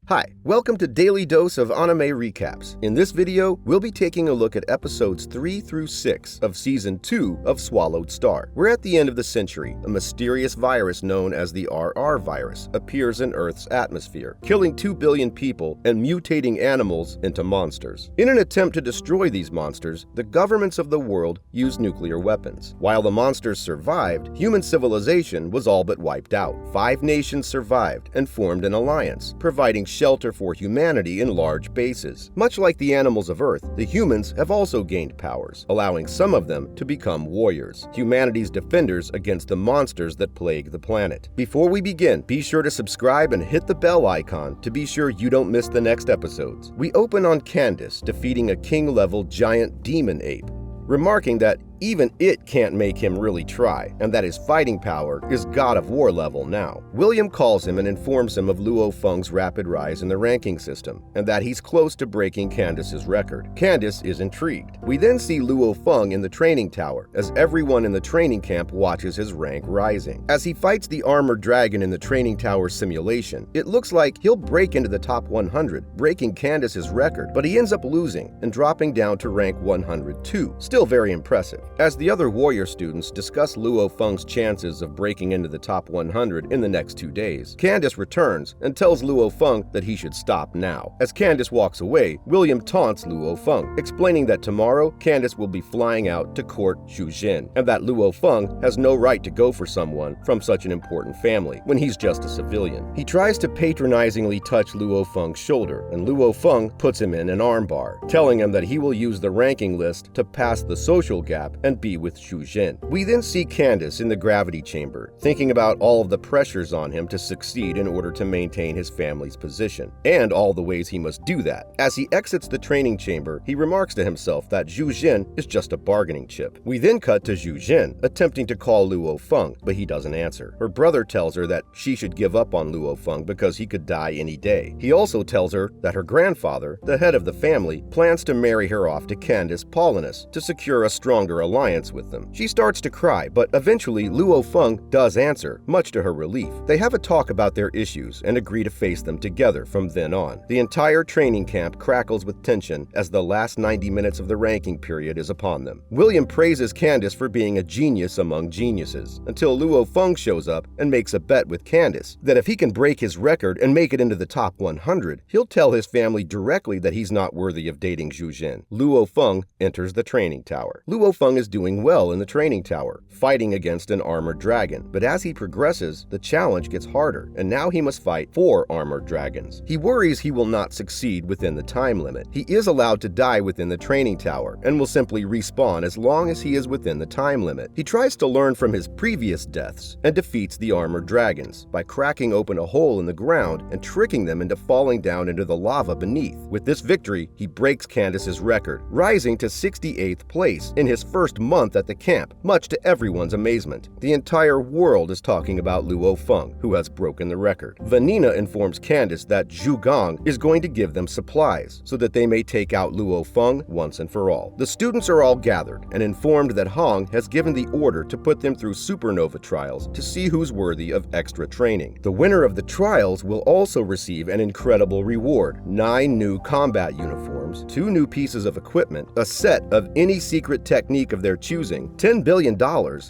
Hi, welcome to Daily Dose of Anime Recaps. In this video, we'll be taking a look at episodes 3 through 6 of Season 2 of Swallowed Star. We're at the end of the century. A mysterious virus known as the RR virus appears in Earth's atmosphere, killing 2 billion people and mutating animals into monsters. In an attempt to destroy these monsters, the governments of the world used nuclear weapons. While the monsters survived, human civilization was all but wiped out. 5 nations survived and formed an alliance, providing shelter for humanity in large bases. Much like the animals of Earth, the humans have also gained powers, allowing some of them to become warriors, humanity's defenders against the monsters that plague the planet. Before we begin, be sure to subscribe and hit the bell icon to be sure you don't miss the next episodes. We open on Candace defeating a king-level giant demon ape, remarking that even it can't make him really try, and that his fighting power is God of War level now. William calls him and informs him of Luo Feng's rapid rise in the ranking system, and that he's close to breaking Candace's record. Candace is intrigued. We then see Luo Fung in the training tower, as everyone in the training camp watches his rank rising. As he fights the armored dragon in the training tower simulation, it looks like he'll break into the top 100, breaking Candace's record, but he ends up losing and dropping down to rank 102. Still very impressive. As the other warrior students discuss Luo Feng's chances of breaking into the top 100 in the next 2 days, Candace returns and tells Luo Feng that he should stop now. As Candace walks away, William taunts Luo Feng, explaining that tomorrow Candace will be flying out to court Zhu Jin, and that Luo Feng has no right to go for someone from such an important family when he's just a civilian. He tries to patronizingly touch Luo Feng's shoulder, and Luo Feng puts him in an armbar, telling him that he will use the ranking list to pass the social gap and be with Zhu Jin. We then see Candace in the gravity chamber, thinking about all of the pressures on him to succeed in order to maintain his family's position, and all the ways he must do that. As he exits the training chamber, he remarks to himself that Zhu Jin is just a bargaining chip. We then cut to Zhu Jin, attempting to call Luo Feng, but he doesn't answer. Her brother tells her that she should give up on Luo Feng because he could die any day. He also tells her that her grandfather, the head of the family, plans to marry her off to Candace Paulinus to secure a stronger alliance with them. She starts to cry, but eventually Luo Feng does answer, much to her relief. They have a talk about their issues and agree to face them together from then on. The entire training camp crackles with tension as the last 90 minutes of the ranking period is upon them. William praises Candace for being a genius among geniuses, until Luo Feng shows up and makes a bet with Candace that if he can break his record and make it into the top 100, he'll tell his family directly that he's not worthy of dating Zhu Jin. Luo Feng enters the training tower. Luo Feng is doing well in the training tower, fighting against an armored dragon, but as he progresses, the challenge gets harder, and now he must fight 4 armored dragons. He worries he will not succeed within the time limit. He is allowed to die within the training tower, and will simply respawn as long as he is within the time limit. He tries to learn from his previous deaths, and defeats the armored dragons by cracking open a hole in the ground and tricking them into falling down into the lava beneath. With this victory, he breaks Candace's record, rising to 68th place in his first month at the camp, much to everyone's amazement. The entire world is talking about Luo Feng, who has broken the record. Vanina informs Candace that Xingkong is going to give them supplies, so that they may take out Luo Feng once and for all. The students are all gathered, and informed that Hong has given the order to put them through Supernova trials to see who's worthy of extra training. The winner of the trials will also receive an incredible reward: 9 new combat uniforms, 2 new pieces of equipment, a set of any secret technique of their choosing, $10 billion,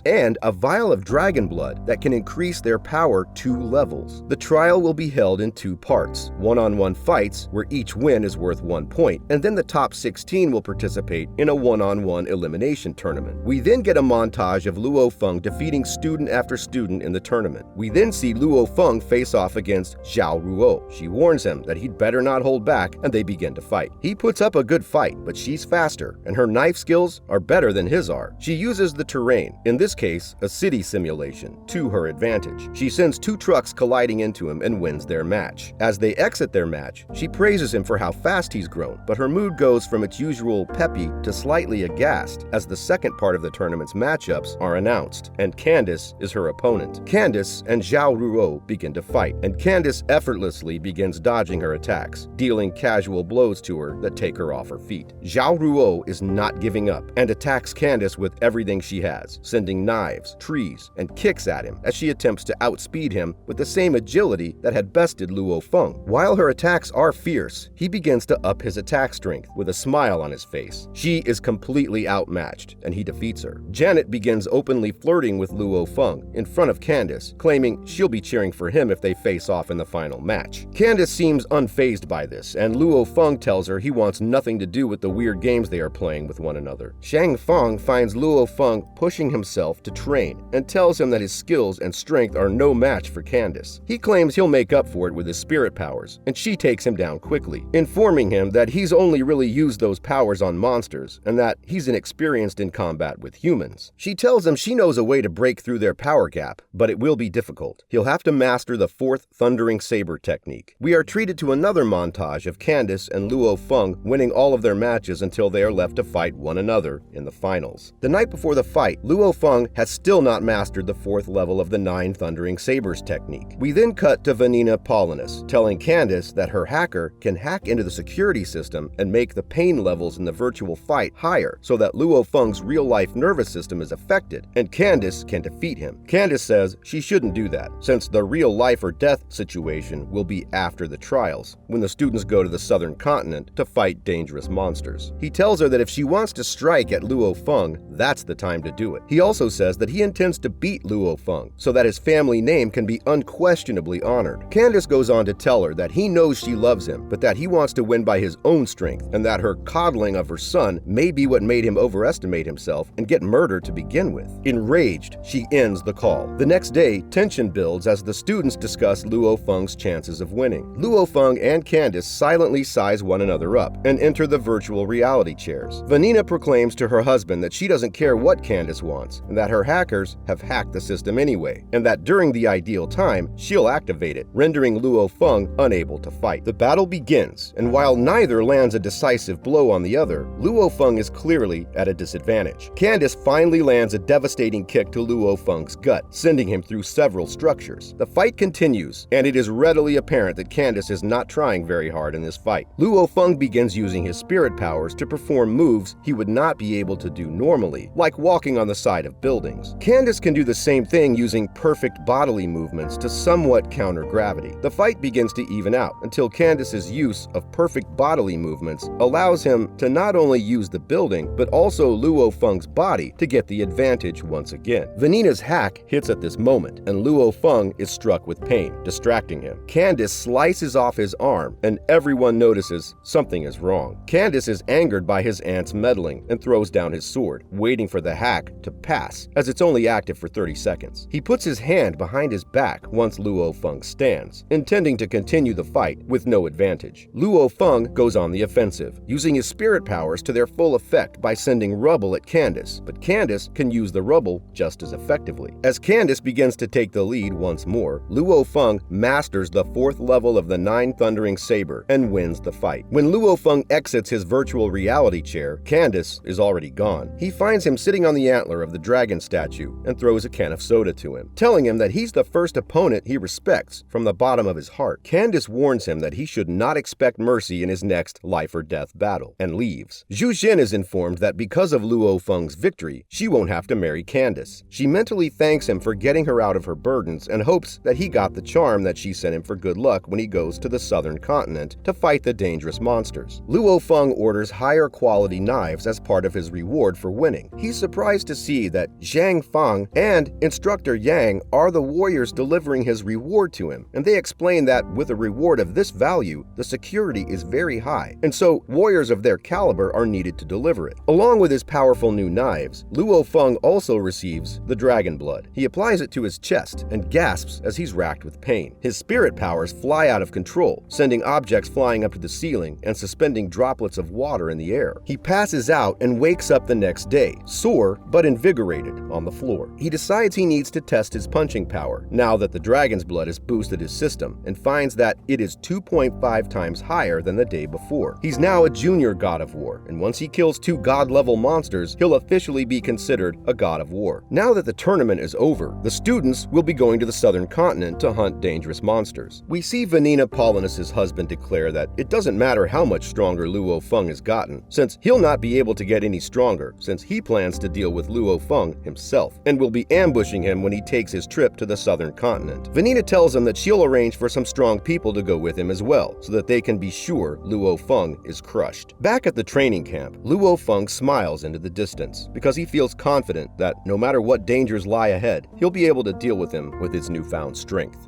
and a vial of dragon blood that can increase their power 2 levels. The trial will be held in 2 parts: one-on-one fights, where each win is worth 1 point, and then the top 16 will participate in a one-on-one elimination tournament. We then get a montage of Luo Feng defeating student after student in the tournament. We then see Luo Feng face off against Zhao Ruo. She warns him that he'd better not hold back, and they begin to fight. He puts up a good fight, but she's faster, and her knife skills are better than his are. She uses the terrain, in this case a city simulation, to her advantage. She sends 2 trucks colliding into him and wins their match. As they exit their match, she praises him for how fast he's grown, but her mood goes from its usual peppy to slightly aghast as the second part of the tournament's matchups are announced, and Candace is her opponent. Candace and Zhao Ruo begin to fight, and Candace effortlessly begins dodging her attacks, dealing casual blows to her that take her off her feet. Zhao Ruo is not giving up and attacks Candace with everything she has, sending knives, trees, and kicks at him as she attempts to outspeed him with the same agility that had bested Luo Fung. While her attacks are fierce, he begins to up his attack strength with a smile on his face. She is completely outmatched, and he defeats her. Janet begins openly flirting with Luo Fung in front of Candace, claiming she'll be cheering for him if they face off in the final match. Candace seems unfazed by this, and Luo Fung tells her he wants nothing to do with the weird games they are playing with one another. Xingkong finds Luo Fung pushing himself to train and tells him that his skills and strength are no match for Candace. He claims he'll make up for it with his spirit powers, and she takes him down quickly, informing him that he's only really used those powers on monsters and that he's inexperienced in combat with humans. She tells him she knows a way to break through their power gap, but it will be difficult. He'll have to master the fourth Thundering Saber technique. We are treated to another montage of Candace and Luo Fung winning all of their matches until they are left to fight one another in the finals. The night before the fight, Luo Fung has still not mastered the fourth level of the 9 Thundering Sabers technique. We then cut to Vanina Paulinus telling Candace that her hacker can hack into the security system and make the pain levels in the virtual fight higher so that Luo Fung's real-life nervous system is affected, and Candace can defeat him. Candace says she shouldn't do that, since the real life or death situation will be after the trials, when the students go to the southern continent to fight dangerous monsters. He tells her that if she wants to strike at Luo Fung, that's the time to do it. He also says that he intends to beat Luo Fung so that his family name can be unquestionably honored. Candace goes on to tell her that he knows she loves him, but that he wants to win by his own strength, and that her coddling of her son may be what made him overestimate himself and get murdered to begin with. Enraged, she ends the call. The next day, tension builds as the students discuss Luo Fung's chances of winning. Luo Fung and Candace silently size one another up and enter the virtual reality chairs. Vanina proclaims to her husband that she doesn't care what Candace wants, and that her hackers have hacked the system anyway, and that during the ideal time, she'll activate it, rendering Luo Fung unable to fight. The battle begins, and while neither lands a decisive blow on the other, Luo Fung is clearly at a disadvantage. Candace finally lands a devastating kick to Luo Fung's gut, sending him through several structures. The fight continues, and it is readily apparent that Candace is not trying very hard in this fight. Luo Fung begins using his spirit powers to perform moves he would not be able to do normally, like walking on the side of buildings. Candace can do the same thing using perfect bodily movements to somewhat counter gravity. The fight begins to even out until Candace's use of perfect bodily movements allows him to not only use the building, but also Luo Fung's body to get the advantage once again. Vanina's hack hits at this moment, and Luo Fung is struck with pain, distracting him. Candace slices off his arm, and everyone notices something is wrong. Candace is angered by his aunt's meddling and throws down his sword, waiting for the hack to pass, as it's only active for 30 seconds. He puts his hand behind his back once Luo Fung stands, intending to continue the fight with no advantage. Luo Fung goes on the offensive, using his spirit powers to their full effect by sending rubble at Candace, but Candace can use the rubble just as effectively. As Candace begins to take the lead once more, Luo Fung masters the 4th level of the 9 Thundering Saber and wins the fight. When Luo Fung exits his virtual reality chair, Candace is already gone. He finds him sitting on the antler of the dragon statue and throws a can of soda to him, telling him that he's the first opponent he respects from the bottom of his heart. Candace warns him that he should not expect mercy in his next life or death battle, and leaves. Zhu Xin is informed that because of Luo Feng's victory, she won't have to marry Candace. She mentally thanks him for getting her out of her burdens and hopes that he got the charm that she sent him for good luck when he goes to the southern continent to fight the dangerous monsters. Luo Feng orders higher quality knives as part of his reward for winning. He's surprised to see that Zhang Fang and Instructor Yang are the warriors delivering his reward to him, and they explain that with a reward of this value, the security is very high, and so warriors of their caliber are needed to deliver it. Along with his powerful new knives, Luo Feng also receives the dragon blood. He applies it to his chest and gasps as he's racked with pain. His spirit powers fly out of control, sending objects flying up to the ceiling and suspending droplets of water in the air. He passes out and wakes up the next day, sore but invigorated, on the floor. He decides he needs to test his punching power, now that the dragon's blood has boosted his system, and finds that it is 2.5 times higher than the day before. He's now a junior god of war, and once he kills 2 god-level monsters, he'll officially be considered a god of war. Now that the tournament is over, the students will be going to the southern continent to hunt dangerous monsters. We see Vanina Paulinus' husband declare that it doesn't matter how much much stronger Luo Fung has gotten, since he'll not be able to get any stronger, since he plans to deal with Luo Fung himself, and will be ambushing him when he takes his trip to the southern continent. Vanina tells him that she'll arrange for some strong people to go with him as well, so that they can be sure Luo Fung is crushed. Back at the training camp, Luo Fung smiles into the distance, because he feels confident that no matter what dangers lie ahead, he'll be able to deal with them with his newfound strength.